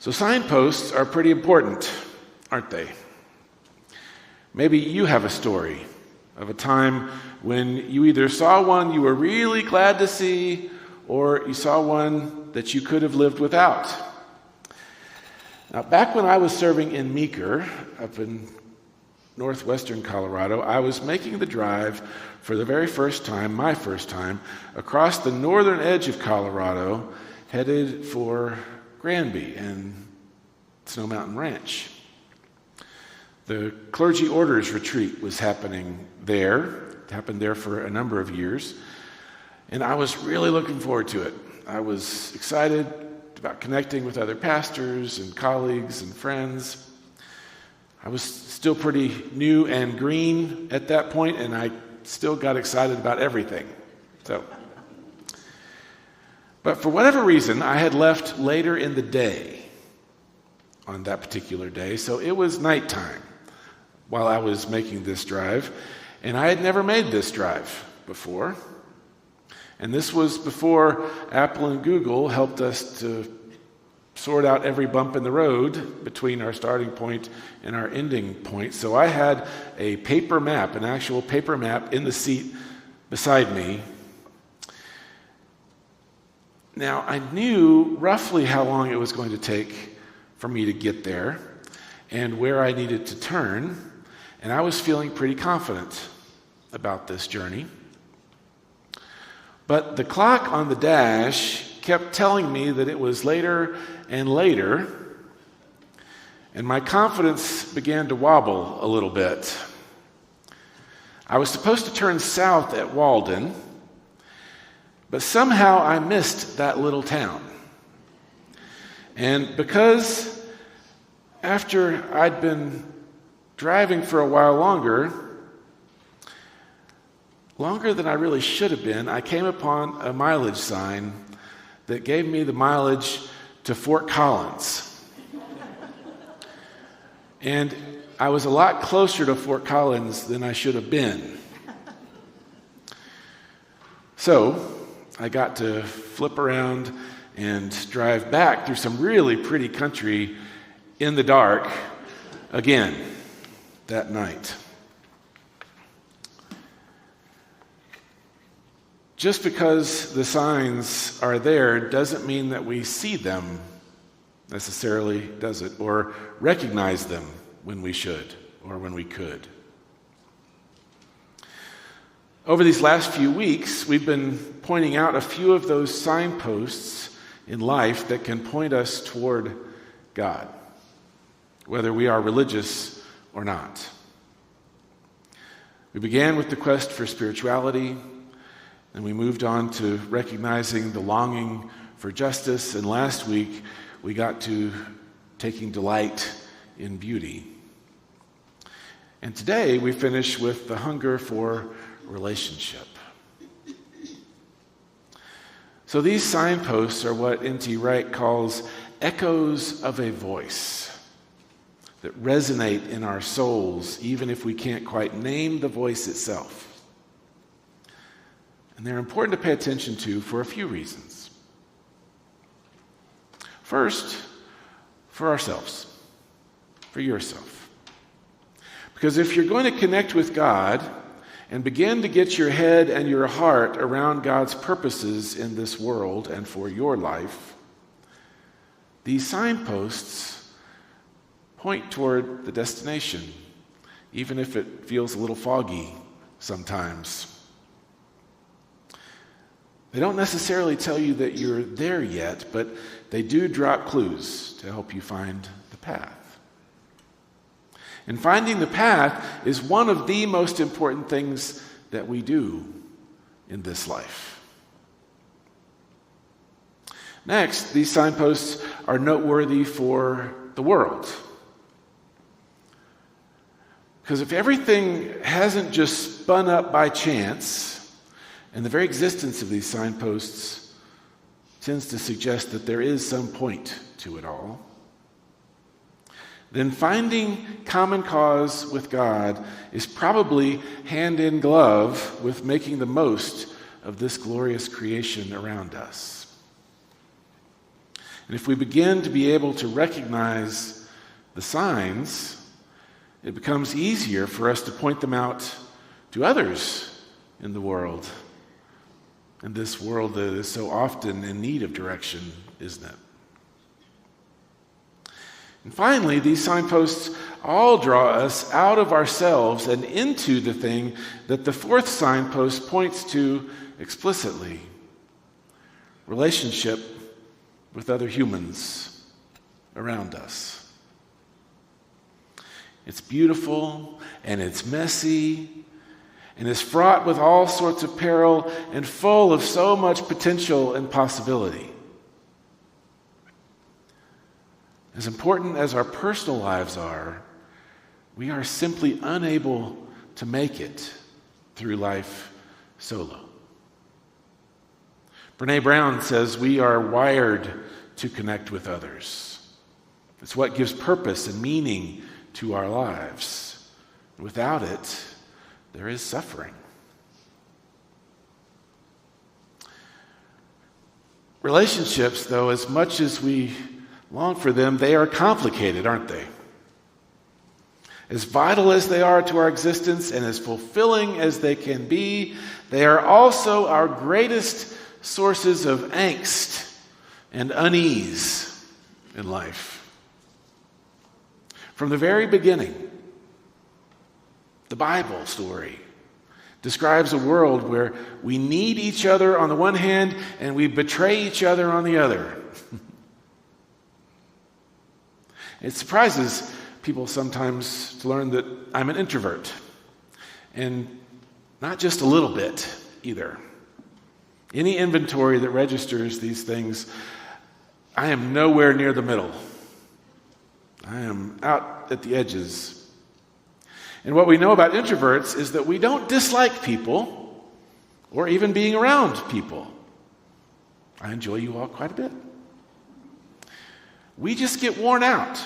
So signposts are pretty important, aren't they? Maybe you have a story of a time when you either saw one you were really glad to see, or you saw one that you could have lived without. Now, back when I was serving in Meeker, up in northwestern Colorado, I was making the drive for the very first time, my first time, across the northern edge of Colorado, headed for Granby and Snow Mountain Ranch. The clergy orders retreat was happening there. It happened there for a number of years. And I was really looking forward to it. I was excited about connecting with other pastors and colleagues and friends. I was still pretty new and green at that point, and I still got excited about everything. But for whatever reason, I had left later in the day on that particular day, so it was nighttime while I was making this drive, and I had never made this drive before. And this was before Apple and Google helped us to sort out every bump in the road between our starting point and our ending point. So I had a paper map, an actual paper map in the seat beside me. Now, I knew roughly how long it was going to take for me to get there and where I needed to turn, and I was feeling pretty confident about this journey. But the clock on the dash kept telling me that it was later and later, and my confidence began to wobble a little bit. I was supposed to turn south at Walden, but somehow I missed that little town. And because after I'd been driving for a while longer than I really should have been, I came upon a mileage sign that gave me the mileage to Fort Collins. And I was a lot closer to Fort Collins than I should have been. So I got to flip around and drive back through some really pretty country in the dark again that night. Just because the signs are there doesn't mean that we see them necessarily, does it? Or recognize them when we should or when we could. Over these last few weeks, we've been pointing out a few of those signposts in life that can point us toward God, whether we are religious or not. We began with the quest for spirituality, and we moved on to recognizing the longing for justice, and last week we got to taking delight in beauty. And today we finish with the hunger for relationship. So these signposts are what N.T. Wright calls echoes of a voice that resonate in our souls, even if we can't quite name the voice itself. And they're important to pay attention to for a few reasons. First, for ourselves, for yourself. Because if you're going to connect with God and begin to get your head and your heart around God's purposes in this world and for your life, these signposts point toward the destination, even if it feels a little foggy sometimes. They don't necessarily tell you that you're there yet, but they do drop clues to help you find the path. And finding the path is one of the most important things that we do in this life. Next, these signposts are noteworthy for the world. Because if everything hasn't just spun up by chance, and the very existence of these signposts tends to suggest that there is some point to it all, then finding common cause with God is probably hand in glove with making the most of this glorious creation around us. And if we begin to be able to recognize the signs, it becomes easier for us to point them out to others in the world. In this world that is so often in need of direction, isn't it? And finally, these signposts all draw us out of ourselves and into the thing that the fourth signpost points to explicitly: relationship with other humans around us. It's beautiful and it's messy and it's fraught with all sorts of peril and full of so much potential and possibility. As important as our personal lives are, we are simply unable to make it through life solo. Brene Brown says we are wired to connect with others. It's what gives purpose and meaning to our lives. Without it, there is suffering. Relationships, though, as much as we long for them, they are complicated, aren't they? As vital as they are to our existence and as fulfilling as they can be, they are also our greatest sources of angst and unease in life. From the very beginning, the Bible story describes a world where we need each other on the one hand and we betray each other on the other. It surprises people sometimes to learn that I'm an introvert, and not just a little bit either. Any inventory that registers these things, I am nowhere near the middle. I am out at the edges. And what we know about introverts is that we don't dislike people or even being around people. I enjoy you all quite a bit. We just get worn out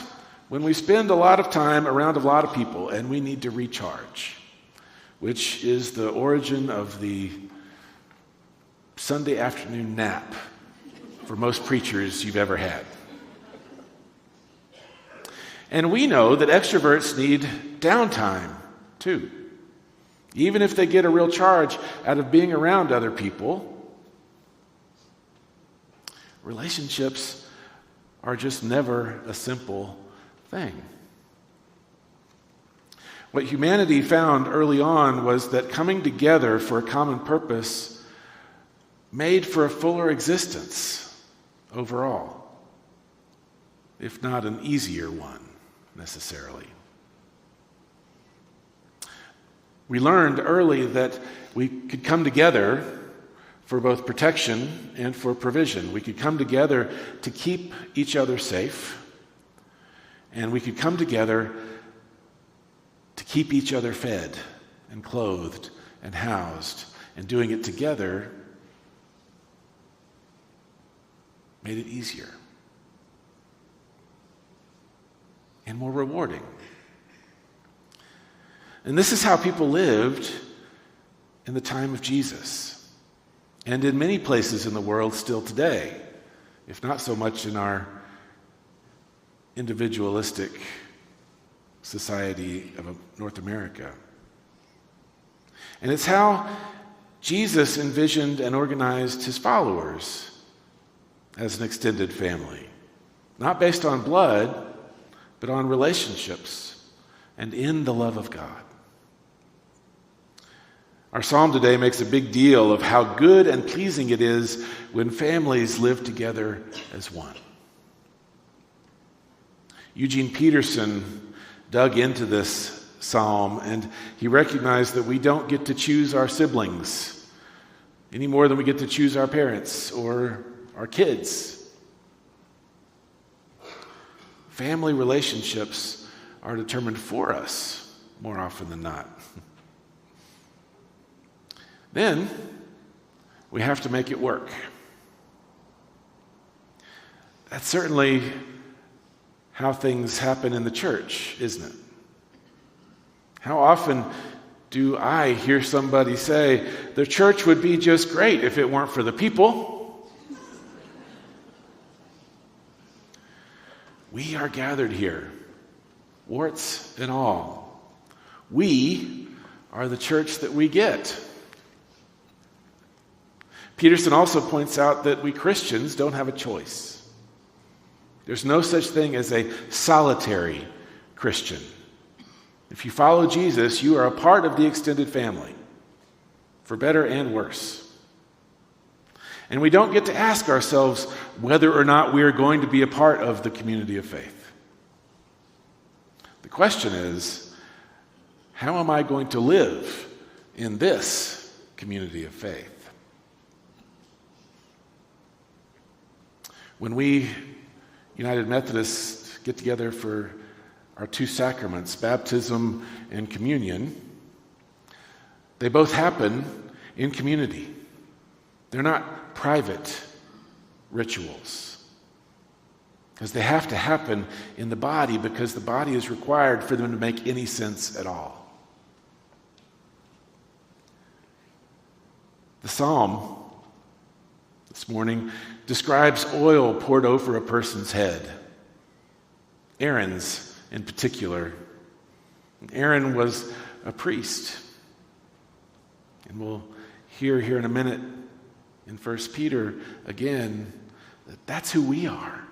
when we spend a lot of time around a lot of people and we need to recharge, which is the origin of the Sunday afternoon nap for most preachers you've ever had. And we know that extroverts need downtime too. Even if they get a real charge out of being around other people, relationships are just never a simple thing. What humanity found early on was that coming together for a common purpose made for a fuller existence overall, if not an easier one necessarily. We learned early that we could come together for both protection and for provision. We could come together to keep each other safe, and we could come together to keep each other fed and clothed and housed, and doing it together made it easier and more rewarding. And this is how people lived in the time of Jesus, and in many places in the world still today, if not so much in our individualistic society of North America. And it's how Jesus envisioned and organized his followers as an extended family, not based on blood, but on relationships and in the love of God. Our psalm today makes a big deal of how good and pleasing it is when families live together as one. Eugene Peterson dug into this psalm, and he recognized that we don't get to choose our siblings any more than we get to choose our parents or our kids. Family relationships are determined for us more often than not. Then we have to make it work. That's certainly how things happen in the church, isn't it? How often do I hear somebody say, the church would be just great if it weren't for the people? We are gathered here, warts and all. We are the church that we get. Peterson also points out that we Christians don't have a choice. There's no such thing as a solitary Christian. If you follow Jesus, you are a part of the extended family, for better and worse. And we don't get to ask ourselves whether or not we are going to be a part of the community of faith. The question is, how am I going to live in this community of faith? When we United Methodists get together for our two sacraments, baptism and communion, they both happen in community. They're not private rituals, because they have to happen in the body, because the body is required for them to make any sense at all. The psalm this morning describes oil poured over a person's head. Aaron's in particular. Aaron was a priest. And we'll hear here in a minute in 1 Peter again that that's who we are.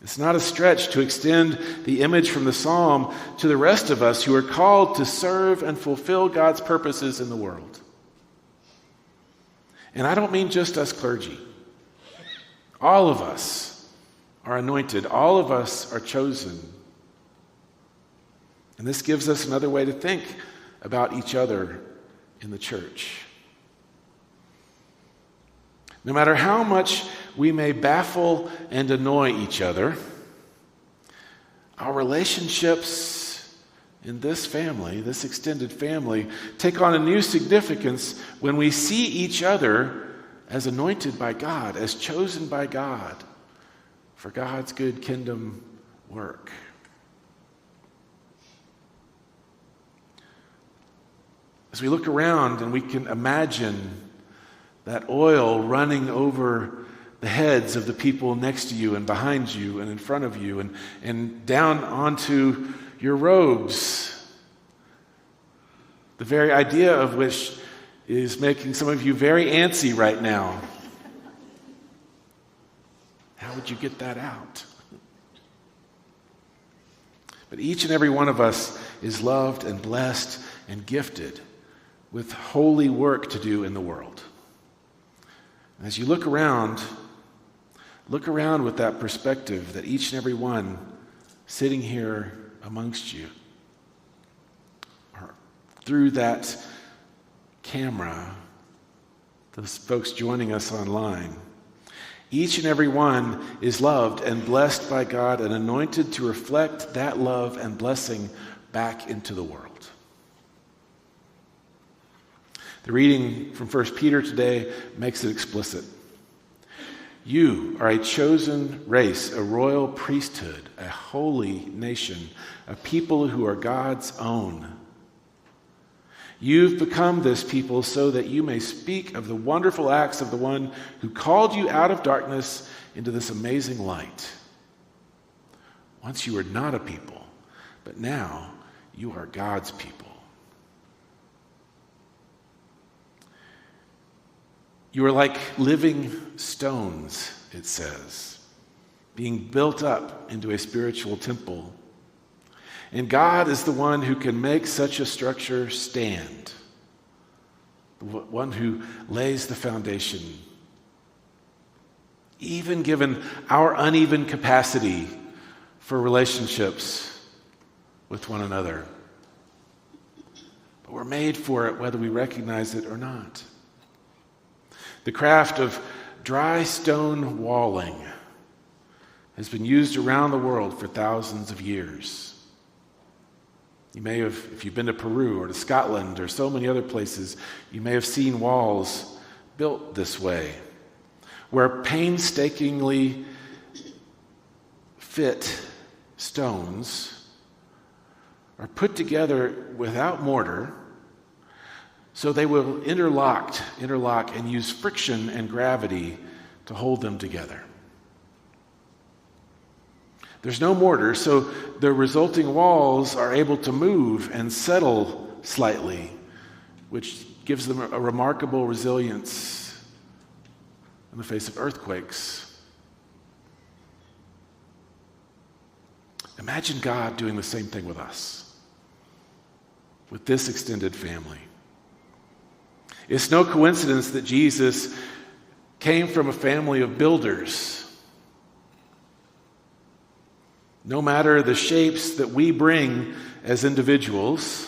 It's not a stretch to extend the image from the psalm to the rest of us who are called to serve and fulfill God's purposes in the world. And I don't mean just us clergy. All of us are anointed. All of us are chosen. And this gives us another way to think about each other in the church. No matter how much we may baffle and annoy each other, our relationships in this family, this extended family, take on a new significance when we see each other as anointed by God, as chosen by God for God's good kingdom work. As we look around and we can imagine that oil running over the heads of the people next to you and behind you and in front of you and down onto your robes, the very idea of which is making some of you very antsy right now. How would you get that out? But each and every one of us is loved and blessed and gifted with holy work to do in the world. As you look around with that perspective that each and every one sitting here amongst you, or through that camera, those folks joining us online, each and every one is loved and blessed by God and anointed to reflect that love and blessing back into the world. The reading from 1 Peter today makes it explicit. You are a chosen race, a royal priesthood, a holy nation, a people who are God's own. You've become this people so that you may speak of the wonderful acts of the one who called you out of darkness into this amazing light. Once you were not a people, but now you are God's people. You are like living stones, it says, being built up into a spiritual temple. And God is the one who can make such a structure stand, the one who lays the foundation. Even given our uneven capacity for relationships with one another. But we're made for it whether we recognize it or not. The craft of dry stone walling has been used around the world for thousands of years. You may have, if you've been to Peru or to Scotland or so many other places, you may have seen walls built this way, where painstakingly fit stones are put together without mortar, so they will interlock and use friction and gravity to hold them together. There's no mortar, so the resulting walls are able to move and settle slightly, which gives them a remarkable resilience in the face of earthquakes. Imagine God doing the same thing with us, with this extended family. It's no coincidence that Jesus came from a family of builders. No matter the shapes that we bring as individuals,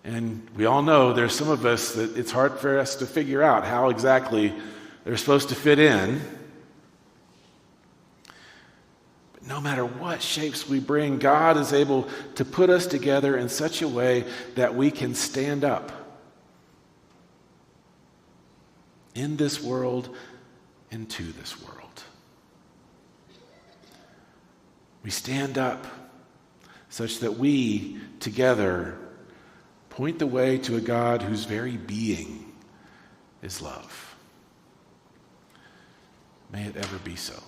and we all know there's some of us that it's hard for us to figure out how exactly they're supposed to fit in. But no matter what shapes we bring, God is able to put us together in such a way that we can stand up in this world and to this world. We stand up such that we together point the way to a God whose very being is love. May it ever be so.